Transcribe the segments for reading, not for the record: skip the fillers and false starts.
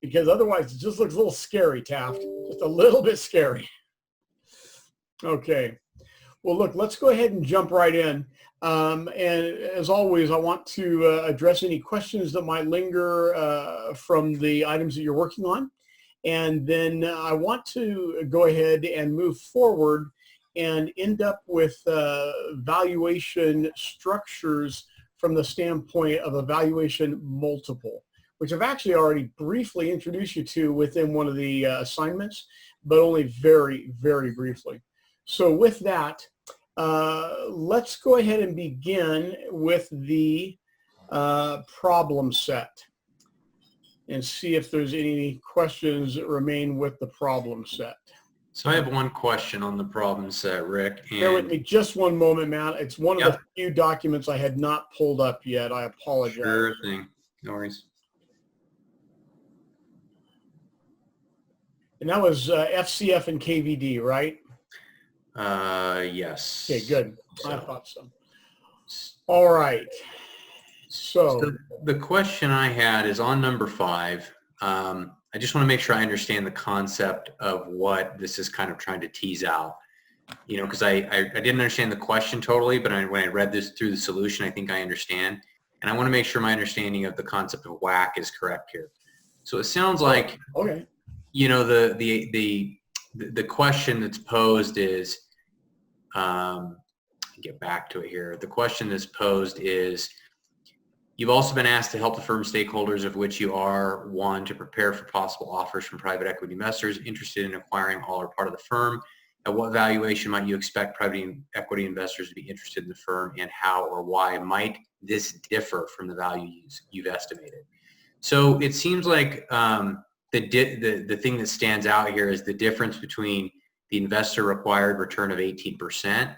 because otherwise it just looks a little scary, Taft. Just a little bit scary. Okay. Well, look, let's go ahead and jump right in. And as always, I want to address any questions that might linger from the items that you're working on. And then I want to go ahead and move forward and end up with valuation structures from the standpoint of a valuation multiple, which I've actually already briefly introduced you to within one of the assignments, but only very, very briefly. So with that, let's go ahead and begin with the problem set and see if there's any questions that remain with the problem set. So I have one question on the problem set, Rick. Bear with me just one moment, Matt. It's one of the few documents I had not pulled up yet. I apologize. Sure thing. No worries. And that was FCF and KVD, right? Yes. Okay, good. So, I thought so. All right. So the question I had is on number 5. I just want to make sure I understand the concept of what this is kind of trying to tease out. You know, because I didn't understand the question totally, but when I read this through the solution, I think I understand. And I want to make sure my understanding of the concept of WACC is correct here. So it sounds like, okay, you know, the question that's posed is, get back to it here. The question that's posed is, you've also been asked to help the firm stakeholders, of which you are one, to prepare for possible offers from private equity investors interested in acquiring all or part of the firm. At what valuation might you expect private equity investors to be interested in the firm, and how or why might this differ from the value you've estimated? So it seems like the thing that stands out here is the difference between the investor required return of 18%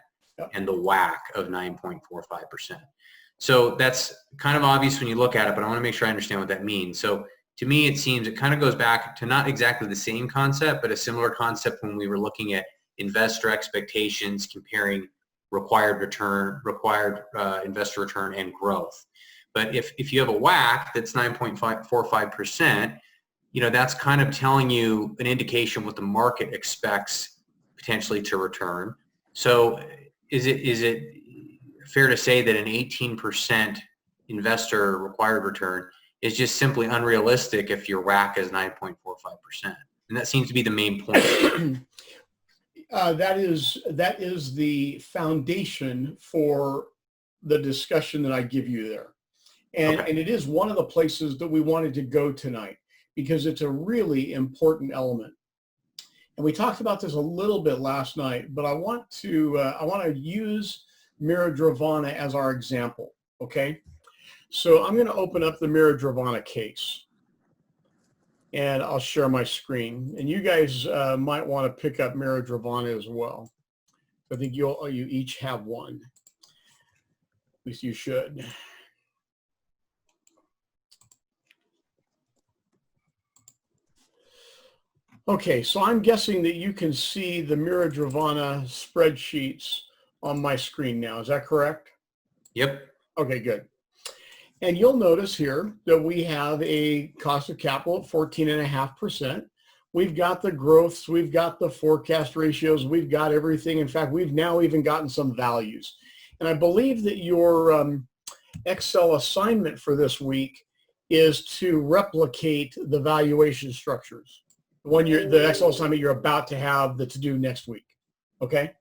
and the WACC of 9.45%. So that's kind of obvious when you look at it, but I want to make sure I understand what that means. So to me, it seems it kind of goes back to not exactly the same concept, but a similar concept when we were looking at investor expectations, comparing required investor return and growth. But if you have a WACC that's 9.45%, you know, that's kind of telling you an indication of what the market expects potentially to return. So is it fair to say that an 18% investor required return is just simply unrealistic if your WACC is 9.45%? And that seems to be the main point. That is the foundation for the discussion that I give you there. And it is one of the places that we wanted to go tonight because it's a really important element. And we talked about this a little bit last night, but I want to use Mira-Dravana as our example, okay? So I'm going to open up the Mira-Dravana case. And I'll share my screen. And you guys might want to pick up Mira-Dravana as well. I think you each have one. At least you should. Okay, so I'm guessing that you can see the Mira-Dravana spreadsheets on my screen now. Is that correct? Yep. Okay, good. And you'll notice here that we have a cost of capital of 14.5%. We've got the growths, we've got the forecast ratios, we've got everything. In fact, we've now even gotten some values. And I believe that your Excel assignment for this week is to replicate the valuation structures. The Excel assignment you're about to have that's due next week, okay?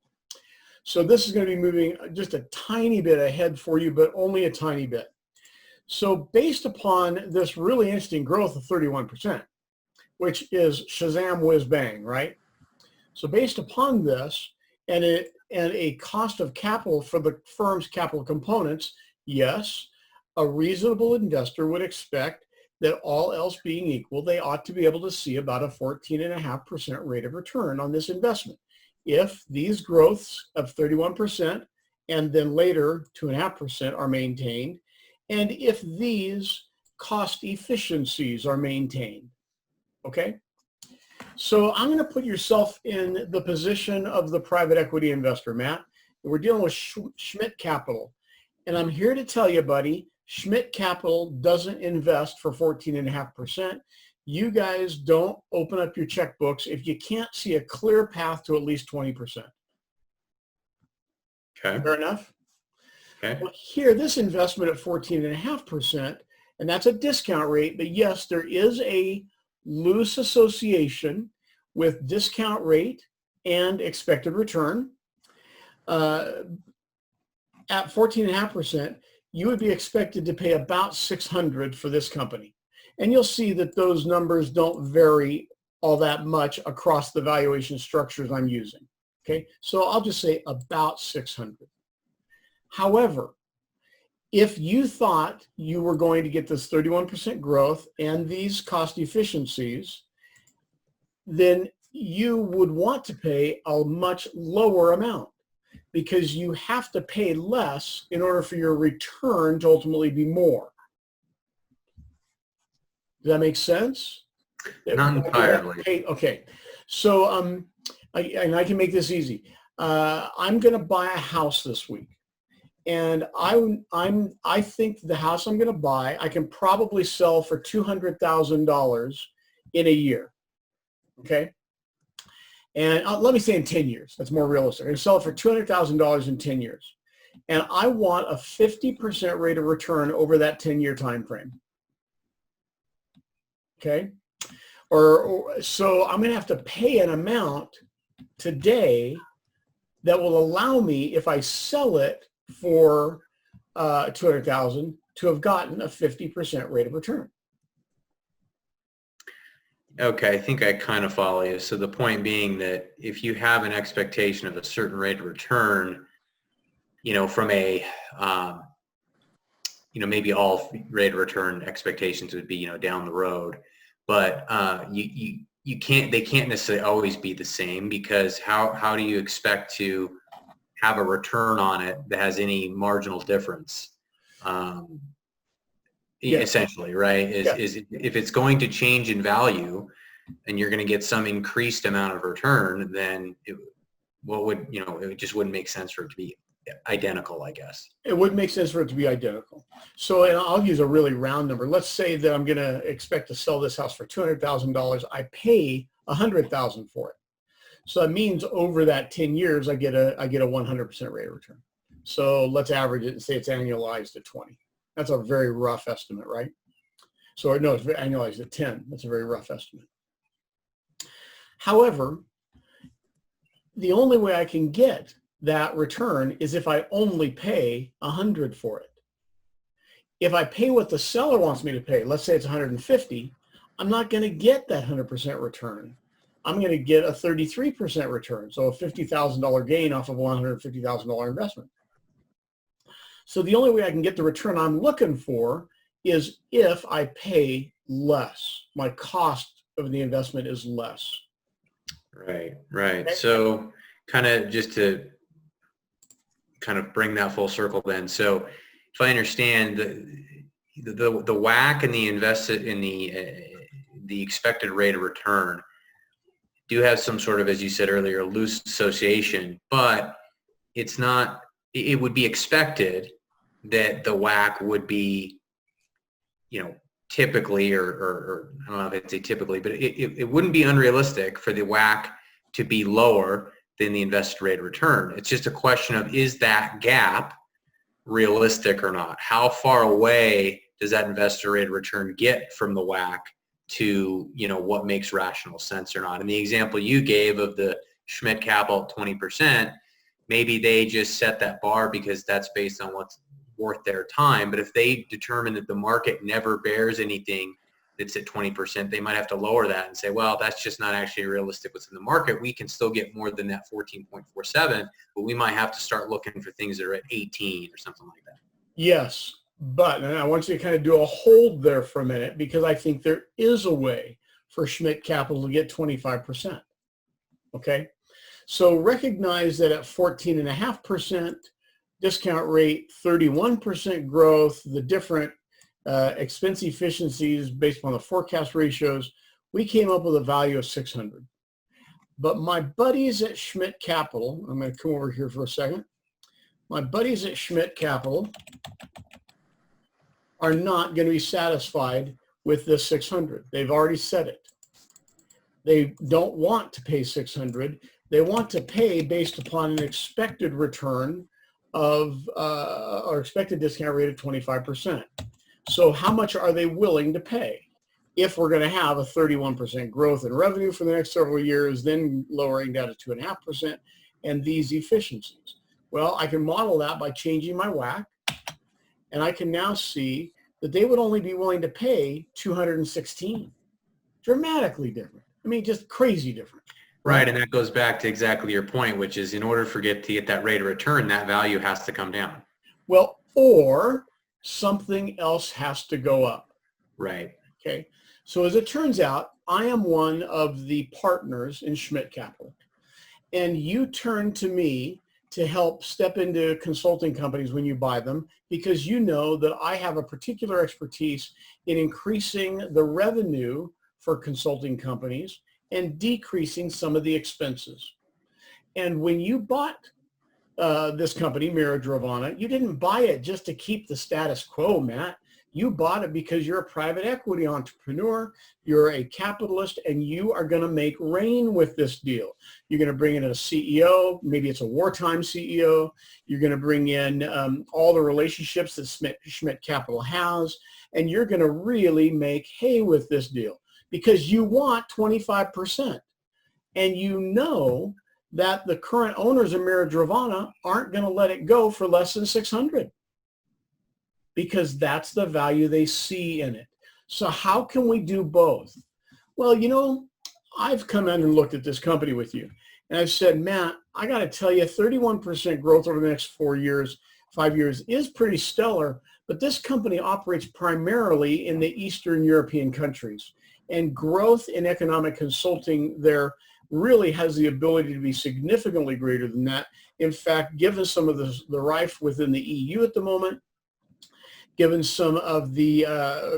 So this is going to be moving just a tiny bit ahead for you, but only a tiny bit. So based upon this really interesting growth of 31%, which is Shazam whiz bang, right? So based upon this and a cost of capital for the firm's capital components, yes, a reasonable investor would expect that all else being equal, they ought to be able to see about a 14.5% rate of return on this investment. If these growths of 31% and then later 2.5% are maintained, and if these cost efficiencies are maintained, okay? So I'm going to put yourself in the position of the private equity investor, Matt. We're dealing with Schmidt Capital. And I'm here to tell you, buddy, Schmidt Capital doesn't invest for 14.5%. you guys don't open up your checkbooks if you can't see a clear path to at least 20%. Okay. Fair enough? Okay. Well, here, this investment at 14.5%, and that's a discount rate, but yes, there is a loose association with discount rate and expected return. At 14.5%, you would be expected to pay about $600 for this company. And you'll see that those numbers don't vary all that much across the valuation structures I'm using. Okay, so I'll just say about $600. However, if you thought you were going to get this 31% growth and these cost efficiencies, then you would want to pay a much lower amount, because you have to pay less in order for your return to ultimately be more. Does that make sense? Not entirely. Okay. So I can make this easy. I'm going to buy a house this week. And I think the house I'm going to buy, I can probably sell for $200,000 in a year. Okay. And let me say in 10 years. That's more realistic. I can sell it for $200,000 in 10 years. And I want a 50% rate of return over that 10-year time frame. Okay. So I'm going to have to pay an amount today that will allow me, if I sell it for $200,000, to have gotten a 50% rate of return. Okay, I think I kind of follow you. So the point being that if you have an expectation of a certain rate of return, from a, maybe all rate of return expectations would be, down the road, but they can't necessarily always be the same, because how do you expect to have a return on it that has any marginal difference? Essentially, right? Is if it's going to change in value and you're going to get some increased amount of return, then it just wouldn't make sense for it to be identical, I guess. It wouldn't make sense for it to be identical. So, and I'll use a really round number. Let's say that I'm going to expect to sell this house for $200,000. I pay $100,000 for it. So that means over that 10 years, I get a 100% rate of return. So let's average it and say it's annualized at 20. That's a very rough estimate, right? So no, it's annualized at 10. That's a very rough estimate. However, the only way I can get that return is if I only pay $100 for it. If I pay what the seller wants me to pay, let's say it's $150, I'm not going to get that 100% return. I'm going to get a 33% return, so a $50,000 gain off of a $150,000 investment. So the only way I can get the return I'm looking for is if I pay less. My cost of the investment is less. Right. Okay. So kind of just to kind of bring that full circle then. So if I understand the WACC and the invested in the expected rate of return do have some sort of, as you said earlier, loose association, but it would be expected that the WACC would be, typically, or I don't know if I'd say typically, but it wouldn't be unrealistic for the WACC to be lower than the invested rate of return. It's just a question of, is that gap realistic or not? How far away does that invested rate of return get from the WACC to, what makes rational sense or not? And the example you gave of the Schmidt Capital at 20%, maybe they just set that bar because that's based on what's worth their time. But if they determine that the market never bears anything that's at 20%, they might have to lower that and say, well, that's just not actually realistic what's in the market. We can still get more than that 14.47, but we might have to start looking for things that are at 18 or something like that. Yes, but, and I want you to kind of do a hold there for a minute, because I think there is a way for Schmidt Capital to get 25%. Okay? So recognize that at 14.5% discount rate, 31% growth, the different expense efficiencies based upon the forecast ratios, we came up with a value of 600. But my buddies at Schmidt Capital, I'm going to come over here for a second. My buddies at Schmidt Capital are not going to be satisfied with this 600. They've already said it. They don't want to pay 600. They want to pay based upon an expected return of or expected discount rate of 25%. So how much are they willing to pay? If we're going to have a 31% growth in revenue for the next several years, then lowering down to 2.5%, and these efficiencies. Well, I can model that by changing my WACC, and I can now see that they would only be willing to pay 216. Dramatically different. I mean, just crazy different. Right, and that goes back to exactly your point, which is in order to get that rate of return, that value has to come down. Well, or something else has to go up. Right. Okay. So as it turns out, I am one of the partners in Schmidt Capital, and you turn to me to help step into consulting companies when you buy them, because you know that I have a particular expertise in increasing the revenue for consulting companies and decreasing some of the expenses. And when you bought this company, Mira Dravana, you didn't buy it just to keep the status quo, Matt. You bought it because you're a private equity entrepreneur, you're a capitalist, and you are going to make rain with this deal. You're going to bring in a CEO, maybe it's a wartime CEO. You're going to bring in all the relationships that Schmidt Capital has, and you're going to really make hay with this deal because you want 25%. And you know that the current owners of Mira Dravana aren't going to let it go for less than 600. Because that's the value they see in it. So how can we do both? Well, you know, I've come in and looked at this company with you, and I've said, Matt, I got to tell you, 31% growth over the next 5 years is pretty stellar, but this company operates primarily in the Eastern European countries, and growth in economic consulting there really has the ability to be significantly greater than that. In fact, given some of the rife within the EU at the moment, given some of the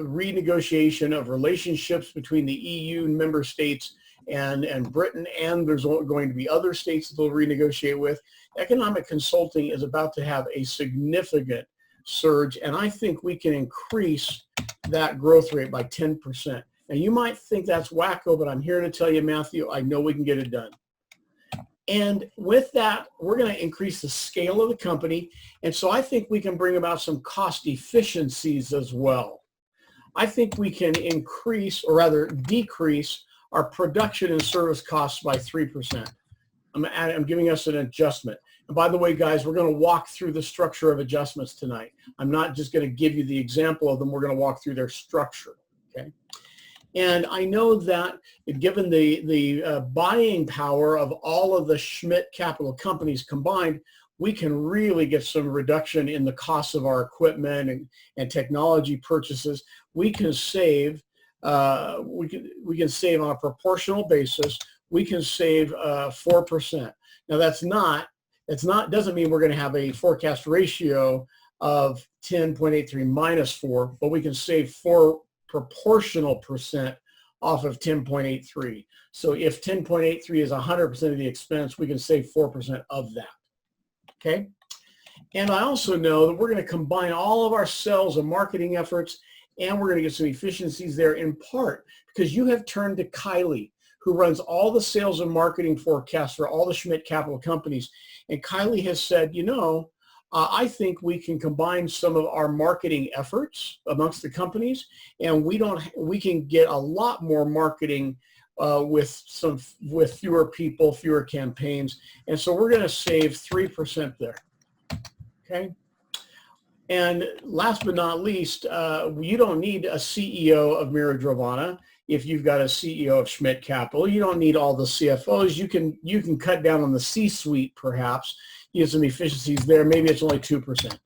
renegotiation of relationships between the EU member states and Britain, and there's going to be other states that they'll renegotiate with, economic consulting is about to have a significant surge, and I think we can increase that growth rate by 10%. Now, you might think that's wacko, but I'm here to tell you, Matthew, I know we can get it done. And with that, we're going to increase the scale of the company. And so I think we can bring about some cost efficiencies as well. I think we can increase, or rather decrease, our production and service costs by 3%. I'm giving us an adjustment. And by the way, guys, we're going to walk through the structure of adjustments tonight. I'm not just going to give you the example of them. We're going to walk through their structure. Okay. And I know that given the buying power of all of the Schmidt Capital companies combined, we can really get some reduction in the cost of our equipment and technology purchases. We can save. We can save on a proportional basis. We can save 4%. Now doesn't mean we're going to have a forecast ratio of 10.83 minus 4, but we can save 4 proportional percent off of 10.83. So if 10.83 is 100% of the expense, we can save 4% of that. Okay. And I also know that we're going to combine all of our sales and marketing efforts, and we're going to get some efficiencies there in part because you have turned to Kylie, who runs all the sales and marketing forecasts for all the Schmidt Capital companies. And Kylie has said, you know, I think we can combine some of our marketing efforts amongst the companies, and we can get a lot more marketing with fewer people, fewer campaigns. And so we're going to save 3% there. Okay. And last but not least, you don't need a CEO of Mira Dravana. If you've got a CEO of Schmidt Capital, you don't need all the CFOs. You can cut down on the C-suite perhaps. You get some efficiencies there. Maybe it's only 2%.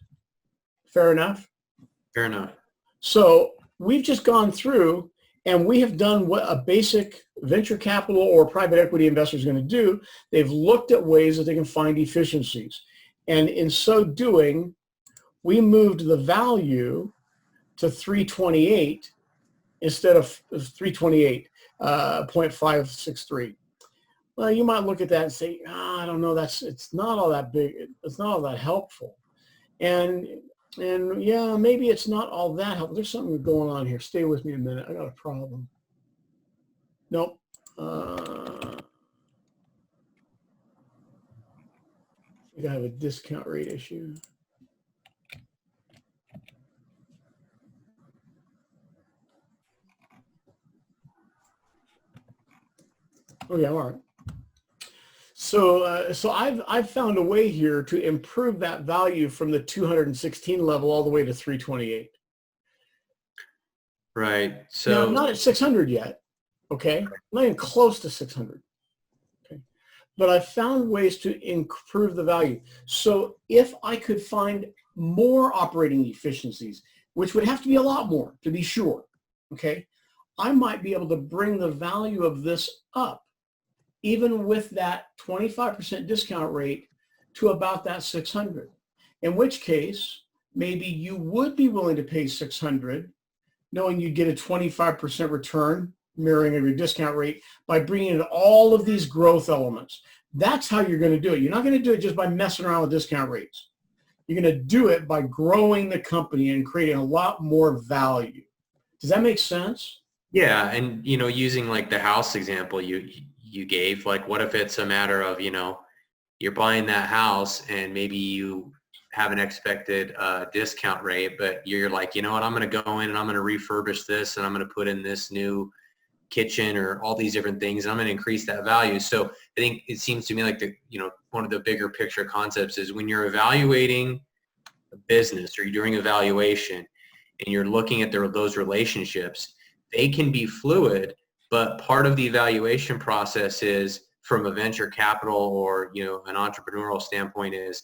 Fair enough? Fair enough. So we've just gone through and we have done what a basic venture capital or private equity investor is going to do. They've looked at ways that they can find efficiencies. And in so doing, we moved the value to 328 instead of 328.563. Well, you might look at that and say, I don't know, it's not all that big. It's not all that helpful. And And yeah, maybe it's not all that helpful. There's something going on here. Stay with me a minute. I got a problem. Nope. I think I have a discount rate issue. Okay, all right. So I've found a way here to improve that value from the 216 level all the way to 328. Right. So Now, I'm not at 600 yet. Okay, I'm not even close to 600. Okay, but I've found ways to improve the value. So if I could find more operating efficiencies, which would have to be a lot more to be sure, okay, I might be able to bring the value of this up, even with that 25% discount rate, to about that 600. In which case, maybe you would be willing to pay 600, knowing you'd get a 25% return, mirroring of your discount rate, by bringing in all of these growth elements. That's how you're going to do it. You're not going to do it just by messing around with discount rates. You're going to do it by growing the company and creating a lot more value. Does that make sense? yeah, and using like the house example you gave, like what if it's a matter of, you're buying that house and maybe you have an expected discount rate, but you're like, you know what, I'm going to go in and I'm going to refurbish this and I'm going to put in this new kitchen or all these different things and I'm going to increase that value. So I think it seems to me like one of the bigger picture concepts is when you're evaluating a business or you're doing evaluation and you're looking at those relationships, they can be fluid, but part of the evaluation process is, from a venture capital or an entrepreneurial standpoint, is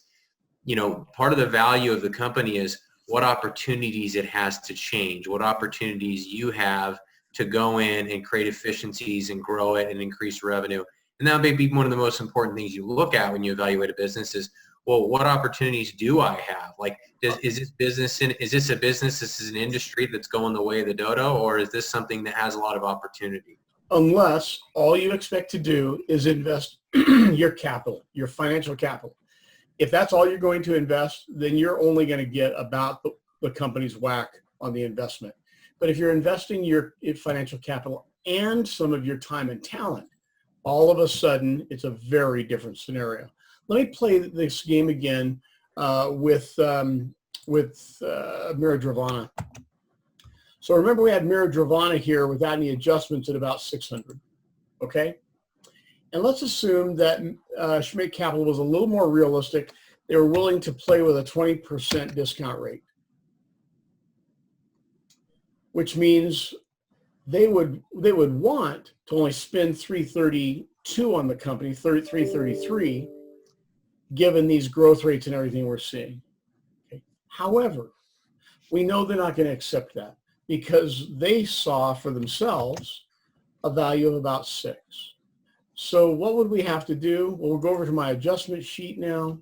part of the value of the company is what opportunities it has to change, what opportunities you have to go in and create efficiencies and grow it and increase revenue. And that may be one of the most important things you look at when you evaluate a business is, well, what opportunities do I have? Like, is this a business, this is an industry that's going the way of the dodo, or is this something that has a lot of opportunity? Unless all you expect to do is invest your capital, your financial capital. If that's all you're going to invest, then you're only going to get about the company's whack on the investment. But if you're investing your financial capital and some of your time and talent, all of a sudden, it's a very different scenario. Let me play this game again with Mira Dravana. So remember, we had Mira Dravana here without any adjustments at about 600, okay? And let's assume that Schmidt Capital was a little more realistic. They were willing to play with a 20% discount rate, which means they would want to only spend 332 on the company, 333, given these growth rates and everything we're seeing. Okay. However, we know they're not going to accept that because they saw for themselves a value of about 6. So what would we have to do? Well, we'll go over to my adjustment sheet now,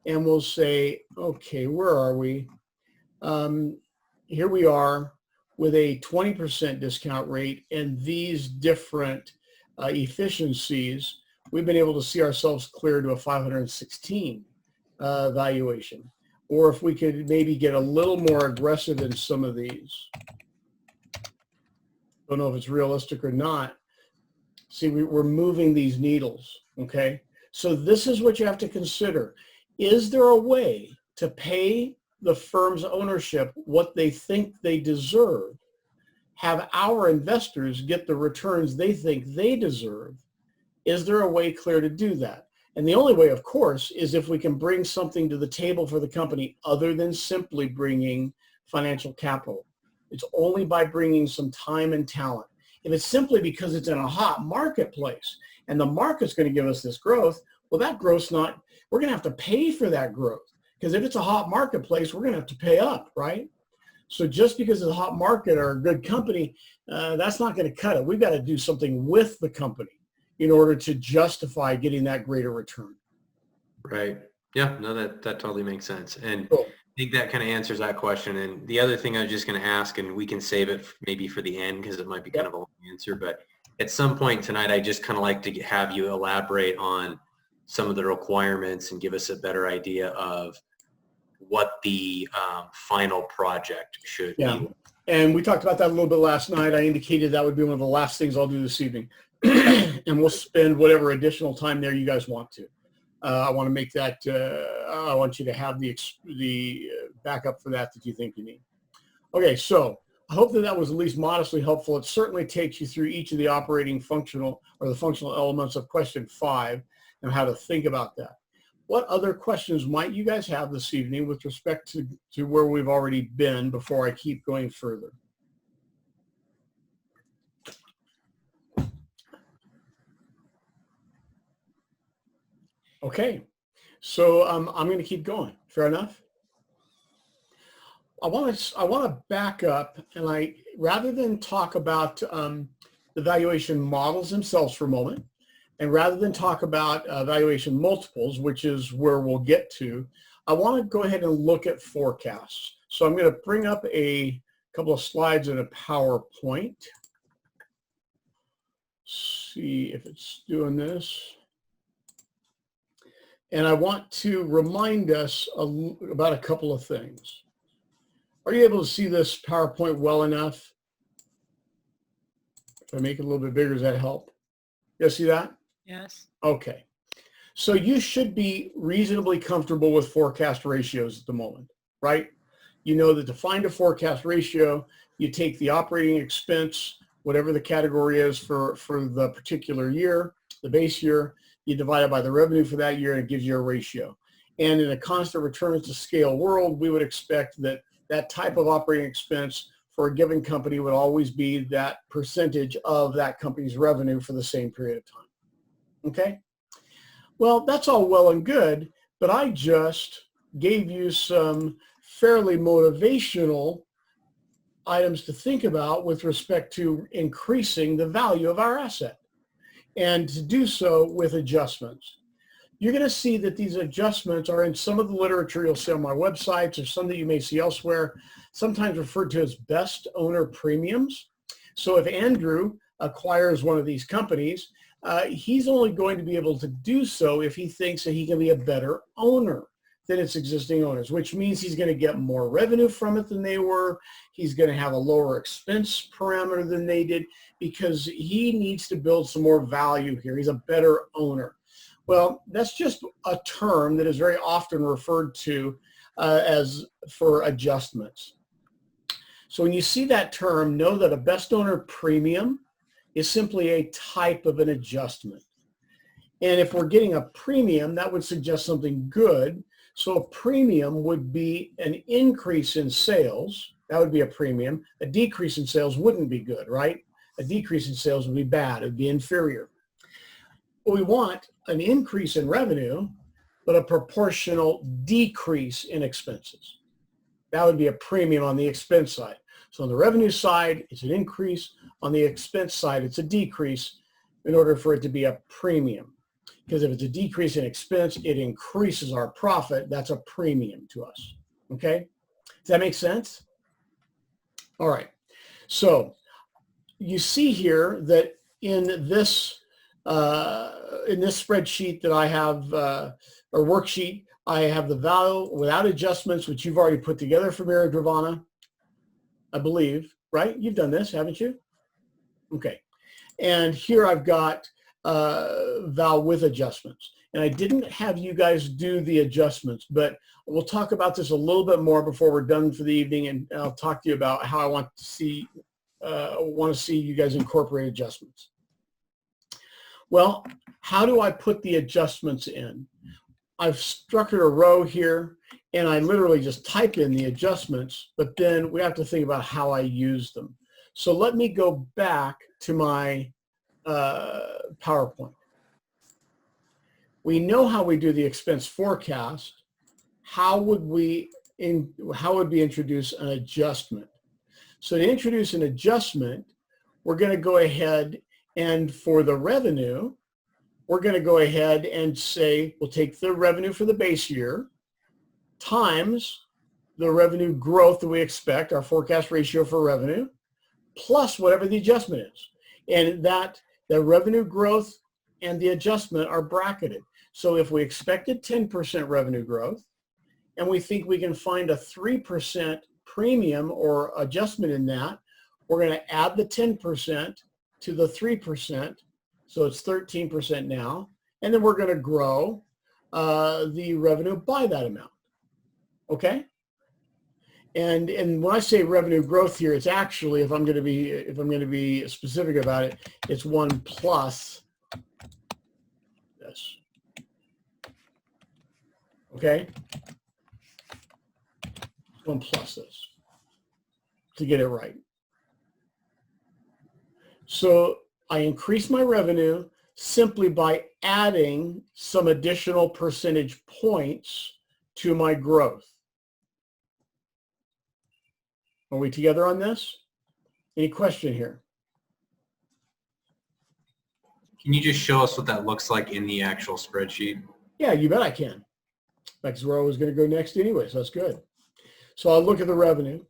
and we'll say, okay, where are we? Here we are with a 20% discount rate and these different efficiencies. We've been able to see ourselves clear to a 516 valuation. Or if we could maybe get a little more aggressive in some of these. Don't know if it's realistic or not. See, we're moving these needles, okay? So this is what you have to consider. Is there a way to pay the firm's ownership what they think they deserve, have our investors get the returns they think they deserve? Is there a way clear to do that? And the only way, of course, is if we can bring something to the table for the company other than simply bringing financial capital. It's only by bringing some time and talent. If it's simply because it's in a hot marketplace and the market's going to give us this growth, well, that growth's not, we're going to have to pay for that growth. Because if it's a hot marketplace, we're going to have to pay up, right? So just because it's a hot market or a good company, that's not going to cut it. We've got to do something with the company in order to justify getting that greater return. Right. Yeah, no, that totally makes sense. And Cool. I think that kind of answers that question. And the other thing I was just going to ask, and we can save it maybe for the end because it might be kind of a long answer, but at some point tonight, I just kind of like to have you elaborate on some of the requirements and give us a better idea of what the final project should Yeah. be. And we talked about that a little bit last night. I indicated that would be one of the last things I'll do this evening. And we'll spend whatever additional time there you guys want to. I want to make that, I want you to have the backup for that you think you need. Okay, so I hope that was at least modestly helpful. It certainly takes you through each of the operating functional or the functional elements of question 5 and how to think about that. What other questions might you guys have this evening with respect to where we've already been before I keep going further? Okay, so I'm going to keep going. Fair enough? I want to back up, and rather than talk about the valuation models themselves for a moment, and rather than talk about valuation multiples, which is where we'll get to, I want to go ahead and look at forecasts. So I'm going to bring up a couple of slides in a PowerPoint. See if it's doing this. And I want to remind us about a couple of things. Are you able to see this PowerPoint well enough? If I make it a little bit bigger, does that help? You guys see that? Yes. Okay. So you should be reasonably comfortable with forecast ratios at the moment, right? You know that to find a forecast ratio, you take the operating expense, whatever the category is for the particular year, the base year, you divide it by the revenue for that year, and it gives you a ratio. And in a constant returns to scale world, we would expect that that type of operating expense for a given company would always be that percentage of that company's revenue for the same period of time. Okay? Well, that's all well and good, but I just gave you some fairly motivational items to think about with respect to increasing the value of our asset, and to do so with adjustments. You're going to see that these adjustments are in some of the literature you'll see on my websites, or some that you may see elsewhere, sometimes referred to as best owner premiums. So if Andrew acquires one of these companies, he's only going to be able to do so if he thinks that he can be a better owner than its existing owners, which means he's going to get more revenue from it than they were. He's going to have a lower expense parameter than they did, because he needs to build some more value here. He's a better owner. Well, that's just a term that is very often referred to as for adjustments. So when you see that term, know that a best owner premium is simply a type of an adjustment. And if we're getting a premium, that would suggest something good. So a premium would be an increase in sales. That would be a premium. A decrease in sales wouldn't be good, right? A decrease in sales would be bad. It would be inferior. We want an increase in revenue, but a proportional decrease in expenses. That would be a premium on the expense side. So on the revenue side, it's an increase. On the expense side, it's a decrease in order for it to be a premium. Because if it's a decrease in expense, it increases our profit. That's a premium to us. Okay? Does that make sense? All right. So you see here that in this spreadsheet that I have, or worksheet, I have the value without adjustments, which you've already put together for Mary Dravana, I believe, right? You've done this, haven't you? Okay. And here I've got val with adjustments. And I didn't have you guys do the adjustments, but we'll talk about this a little bit more before we're done for the evening, and I'll talk to you about how I want to see you guys incorporate adjustments. Well, how do I put the adjustments in? I've structured a row here, and I literally just type in the adjustments, but then we have to think about how I use them. So let me go back to my PowerPoint. We know how we do the expense forecast. How would we introduce an adjustment? So to introduce an adjustment, we're going to go ahead and for the revenue, we're going to go ahead and say we'll take the revenue for the base year times the revenue growth that we expect, our forecast ratio for revenue, plus whatever the adjustment is. And that the revenue growth and the adjustment are bracketed. So if we expected 10% revenue growth and we think we can find a 3% premium or adjustment in that, we're going to add the 10% to the 3%, so it's 13% now, and then we're going to grow the revenue by that amount. Okay? And when I say revenue growth here, it's actually, if I'm going to be specific about it, it's 1 plus this. Okay? 1 plus this to get it right. So I increase my revenue simply by adding some additional percentage points to my growth. Are we together on this? Any question here? Can you just show us what that looks like in the actual spreadsheet? Yeah, you bet I can. That's where I was going to go next anyway, so that's good. So I'll look at the revenue.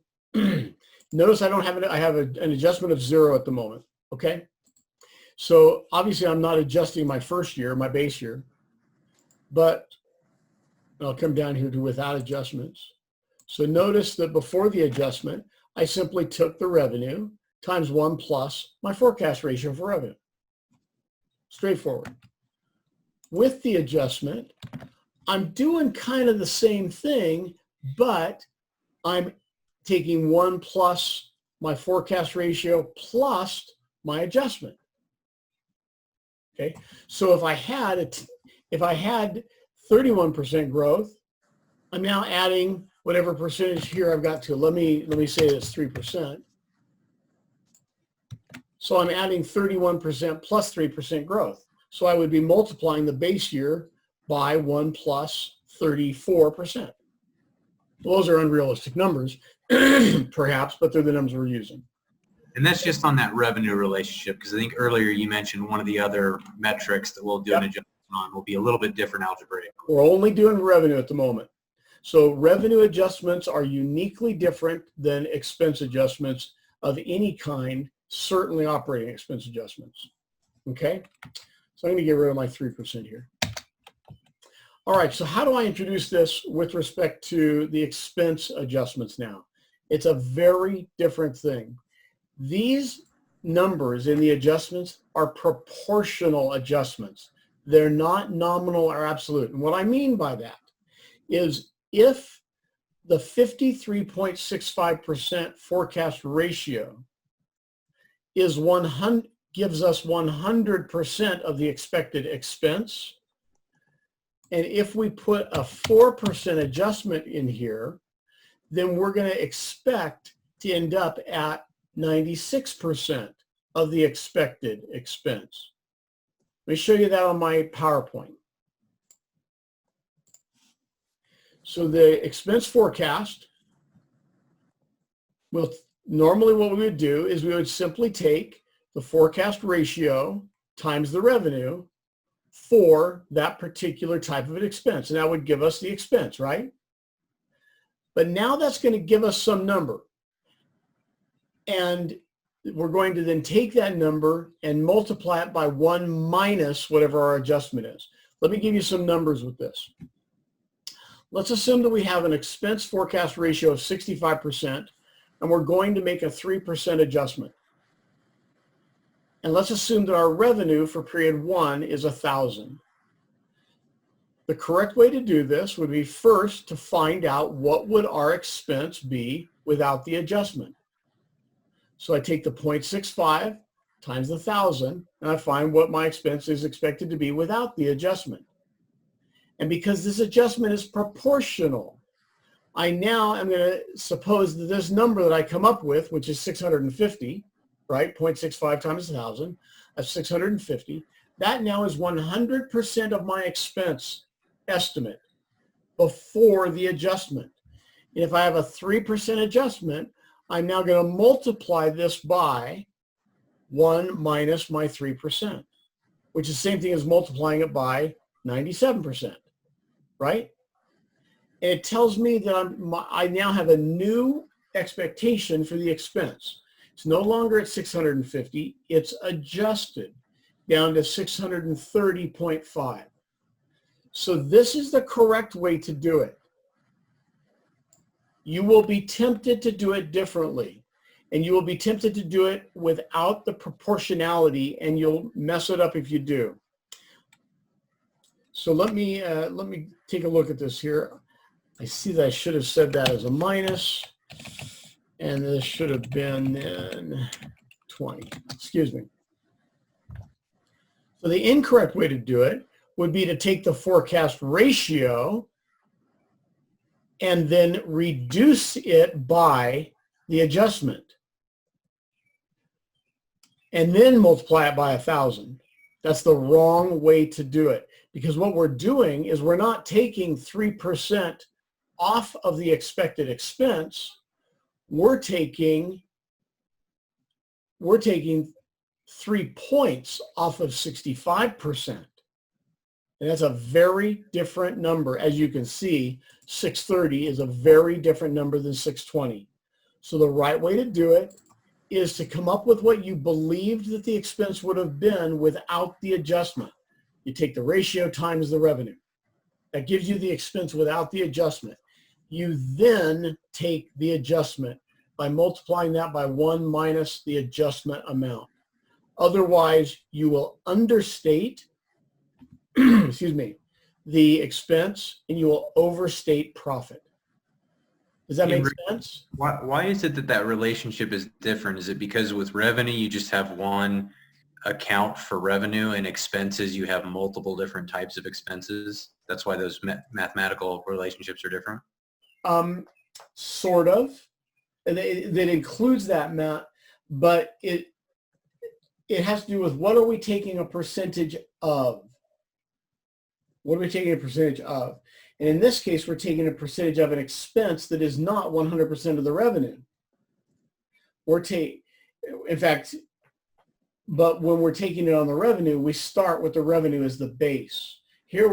Notice I don't have I have an adjustment of 0 at the moment, okay? So obviously I'm not adjusting my first year, my base year, but I'll come down here to without adjustments. So notice that before the adjustment, I simply took the revenue times 1 plus my forecast ratio for revenue. Straightforward. With the adjustment, I'm doing kind of the same thing, but I'm taking 1 plus my forecast ratio plus my adjustment. Okay, so if I had 31% growth, I'm now adding whatever percentage here I've got to. Let me say it's 3%. So I'm adding 31% plus 3% growth. So I would be multiplying the base year by 1 plus 34%. Those are unrealistic numbers, perhaps, but they're the numbers we're using. And that's just on that revenue relationship, because I think earlier you mentioned one of the other metrics that we'll do an adjustment on will be a little bit different algebraic. We're only doing revenue at the moment. So revenue adjustments are uniquely different than expense adjustments of any kind, certainly operating expense adjustments. Okay? So I'm going to get rid of my 3% here. All right, so how do I introduce this with respect to the expense adjustments now? It's a very different thing. These numbers in the adjustments are proportional adjustments. They're not nominal or absolute. And what I mean by that is if the 53.65% forecast ratio is gives us 100% of the expected expense, and if we put a 4% adjustment in here, then we're going to expect to end up at 96% of the expected expense. Let me show you that on my PowerPoint. So the expense forecast, normally what we would do is we would simply take the forecast ratio times the revenue for that particular type of an expense. And that would give us the expense, right? But now that's going to give us some number. And we're going to then take that number and multiply it by 1 minus whatever our adjustment is. Let me give you some numbers with this. Let's assume that we have an expense forecast ratio of 65%, and we're going to make a 3% adjustment. And let's assume that our revenue for period 1 is 1,000. The correct way to do this would be first to find out what would our expense be without the adjustment. So I take the 0.65 times the 1,000, and I find what my expense is expected to be without the adjustment. And because this adjustment is proportional, I now am going to suppose that this number that I come up with, which is 650, right? 0.65 times 1,000, that's 650. That now is 100% of my expense estimate before the adjustment. And if I have a 3% adjustment, I'm now going to multiply this by 1 minus my 3%, which is the same thing as multiplying it by 97%, right? And it tells me that I now have a new expectation for the expense. It's no longer at 650, it's adjusted down to 630.5. So this is the correct way to do it. You will be tempted to do it differently, and you will be tempted to do it without the proportionality, and you'll mess it up if you do. So let me take a look at this here. I see that I should have said that as a minus, and this should have been in 20. Excuse me. So the incorrect way to do it would be to take the forecast ratio and then reduce it by the adjustment, and then multiply it by 1,000. That's the wrong way to do it, because what we're doing is we're not taking 3% off of the expected expense. We're taking 3 points off of 65%. And that's a very different number. As you can see, 630 is a very different number than 620. So the right way to do it is to come up with what you believed that the expense would have been without the adjustment. You take the ratio times the revenue. That gives you the expense without the adjustment. You then take the adjustment by multiplying that by 1 minus the adjustment amount. Otherwise, you will understate excuse me, the expense, and you will overstate profit. Does that make sense? Why is it that that relationship is different? Is it because with revenue, you just have one account for revenue, and expenses, you have multiple different types of expenses? That's why those mathematical relationships are different? Sort of. And that includes that, Matt, but it has to do with what are we taking a percentage of? What are we taking a percentage of? And in this case, we're taking a percentage of an expense that is not 100% of the revenue. In fact, but when we're taking it on the revenue, we start with the revenue as the base. Here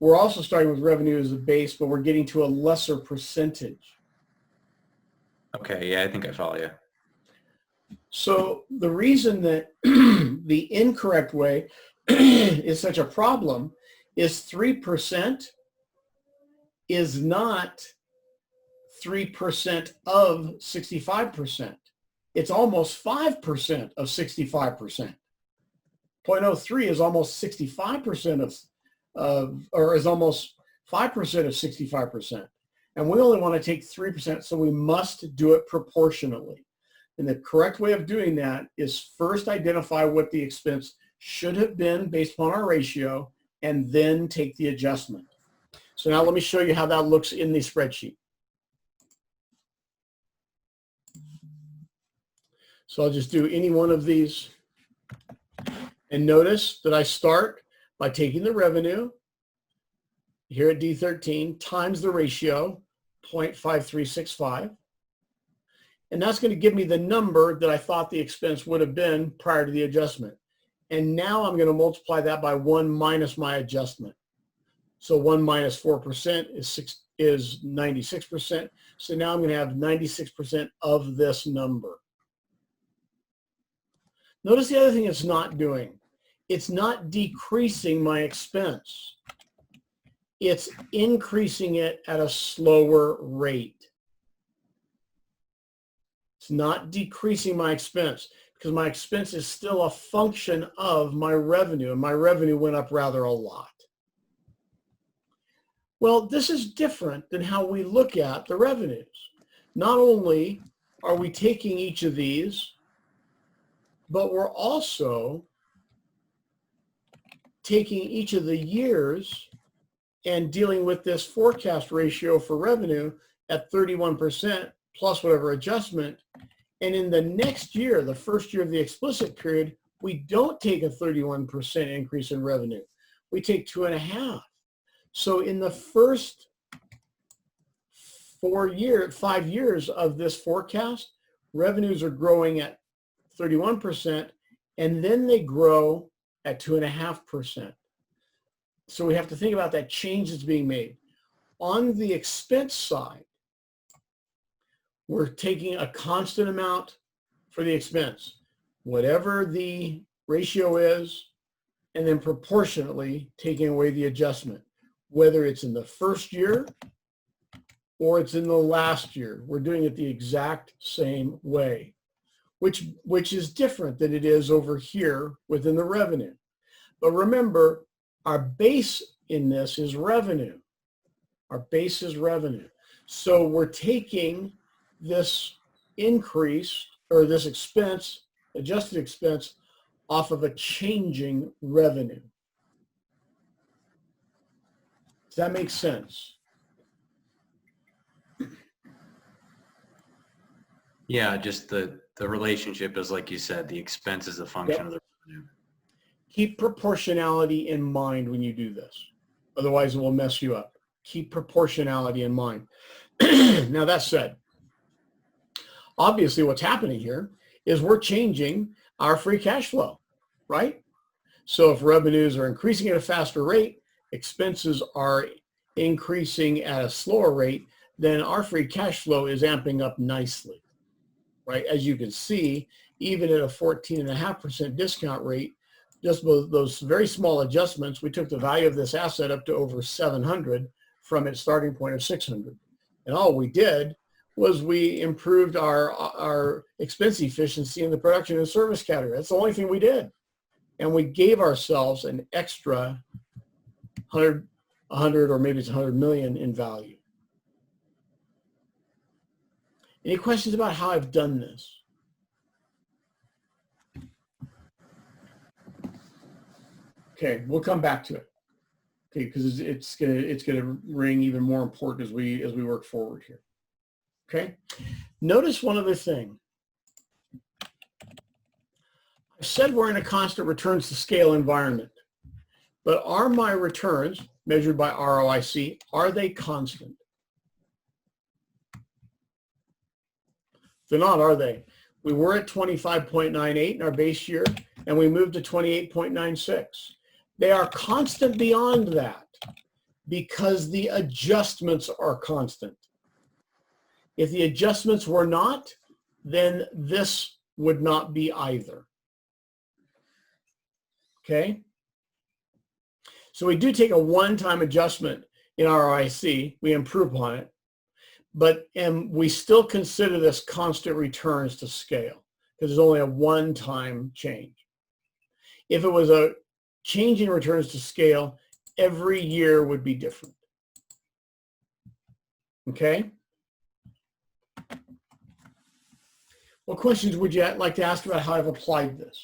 we're also starting with revenue as the base, but we're getting to a lesser percentage. Okay, yeah, I think I follow you. So the reason that the incorrect way is such a problem is 3% is not 3% of 65%. It's almost 5% of 65%. 0.03 is almost 65% or is almost 5% of 65%. And we only want to take 3%, so we must do it proportionally. And the correct way of doing that is first identify what the expense should have been based upon our ratio, and then take the adjustment. So now let me show you how that looks in the spreadsheet. So I'll just do any one of these. And notice that I start by taking the revenue here at D13 times the ratio, 0.5365. And that's going to give me the number that I thought the expense would have been prior to the adjustment. And now I'm going to multiply that by 1 minus my adjustment. So 1 minus 4% is 96%. So now I'm going to have 96% of this number. Notice the other thing it's not doing. It's not decreasing my expense. It's increasing it at a slower rate. It's not decreasing my expense, because my expense is still a function of my revenue, and my revenue went up rather a lot. Well, this is different than how we look at the revenues. Not only are we taking each of these, but we're also taking each of the years and dealing with this forecast ratio for revenue at 31% plus whatever adjustment. And in the next year, the first year of the explicit period, we don't take a 31% increase in revenue. We take 2.5. So in the first 5 years of this forecast, revenues are growing at 31%, and then they grow at 2.5%. So we have to think about that change that's being made. On the expense side, we're taking a constant amount for the expense, whatever the ratio is, and then proportionately taking away the adjustment, whether it's in the first year or it's in the last year. We're doing it the exact same way, which is different than it is over here within the revenue. But remember, our base in this is revenue. Our base is revenue. So we're taking this increase or this expense, adjusted expense, off of a changing revenue. Does that make sense? Yeah, just the relationship is, like you said, the expense is a function of the revenue. Keep proportionality in mind when you do this. Otherwise, it will mess you up. Keep proportionality in mind. Now, that said, obviously what's happening here is we're changing our free cash flow, right? So if revenues are increasing at a faster rate, expenses are increasing at a slower rate, then our free cash flow is amping up nicely, right? As you can see, even at a 14.5% discount rate, just those very small adjustments, we took the value of this asset up to over 700 from its starting point of 600. And all we did was we improved our expense efficiency in the production and service category. That's the only thing we did. And we gave ourselves an extra 100 or maybe it's 100 million in value. Any questions about how I've done this? Okay, we'll come back to it. Okay, because it's gonna ring even more important as we work forward here. Okay, notice one other thing. I've said we're in a constant returns to scale environment, but are my returns measured by ROIC, are they constant? They're not, are they? We were at 25.98 in our base year, and we moved to 28.96. They are constant beyond that because the adjustments are constant. If the adjustments were not, then this would not be either. Okay? So we do take a one-time adjustment in ROIC. We improve on it. But we still consider this constant returns to scale because there's only a one-time change. If it was a change in returns to scale, every year would be different. Okay? What questions would you like to ask about how I've applied this?